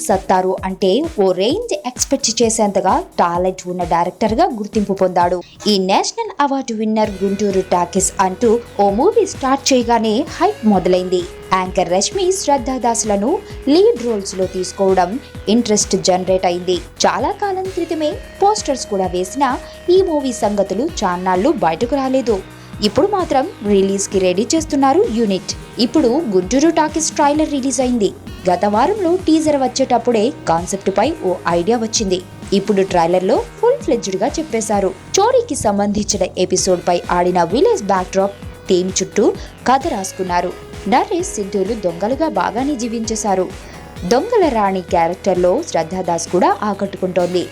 సత్తారు అంటే ఓ range expect చేసేంతగా talent ఉన్న director గా గుర్తింపు పొందాడు. ఈ national award winner Guntur talkies అంటూ ఓ మూవీ స్టార్ట్ చేయగానే హైప్ మొదలైంది. యాంకర్ రష్మి, శ్రద్ధా దాస్లను లీడ్ రోల్స్ లో తీసుకోవడం ఇంట్రెస్ట్ జనరేట్ అయింది. చాలా కాలం క్రితమే పోస్టర్స్ కూడా వేసినా ఈ మూవీ సంగతులు చాన్నాళ్లు బయటకు రాలేదు. ఇప్పుడు మాత్రం రిలీజ్ కి రెడీ చేస్తున్నారు యూనిట్. ఇప్పుడు గుంటూరు టాకీస్ ట్రైలర్ రిలీజ్ అయింది. గత వారంలో టీజర్ వచ్చేటప్పుడే కాన్సెప్ట్ పై ఓ ఐడియా వచ్చింది. ఇప్పుడు ట్రైలర్ లో ఫుల్ ఫ్లెడ్జ్డ్ గా చెప్పేశారు. స్టోరీకి సంబంధించిన ఎపిసోడ్ పై ఆడిన విలేజ్ బ్యాక్ డ్రాప్ థీమ్ చుట్టూ కథ రాసుకున్నారు. నరేష్, సింధులు దొంగలుగా బాగానే జీవించేశారు. దొంగల రాణి క్యారెక్టర్ లో శ్రద్ధా దాస్ కూడా ఆకట్టుకుంటోంది.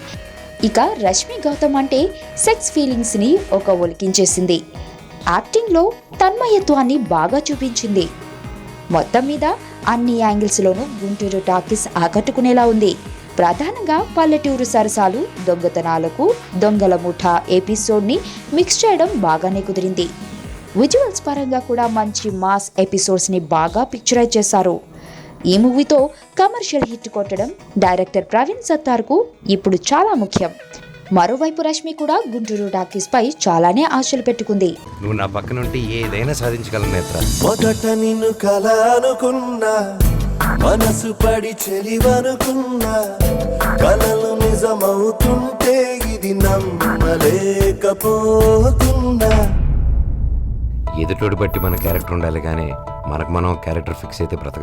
ఇక రష్మి గౌతమ్ అంటే సెక్స్ ఫీలింగ్స్ ని ఒక ఒలికించేసింది. యాక్టింగ్ లో తన్మయత్వాన్ని బాగా చూపించింది. మొత్తం మీద అన్ని యాంగిల్స్ లోనూ గుంటూరు టాకీస్ ఆకట్టుకునేలా ఉంది. ప్రధానంగా పల్లెటూరు సరసాలు, దొంగతనాలకు, దొంగల ముఠా ఎపిసోడ్ ని మిక్స్ చేయడం బాగానే కుదిరింది. విజువల్స్ పరంగా కూడా మంచి మాస్ ఎపిసోడ్స్ ని బాగా పిక్చరైజ్ చేశారు. ఈ మూవీతో కమర్షియల్ హిట్ కొట్టడం డైరెక్టర్ ప్రవీణ్ సత్తార్కు ఇప్పుడు చాలా ముఖ్యం. మరోవైపు రష్మి కూడా గుంటూరు టాకీస్ పై చాలానే ఆశలు పెట్టుకుంది. నువ్వు నా పక్కన ఉంటే ఏదైనా సాధించగలను నేత్ర. మొదట నిన్ను కలనుకున్నా, మనసు పడి చెలివనుకున్నా, కలలు నిజమవుతుంటే ఇది నమ్మలేకపోతున్నా. ఎదుటోడు బట్టి మన క్యారెక్టర్ ఉండాలి కానీ మనకు మనం క్యారెక్టర్ ఫిక్స్ అయితే బ్రతకలేం.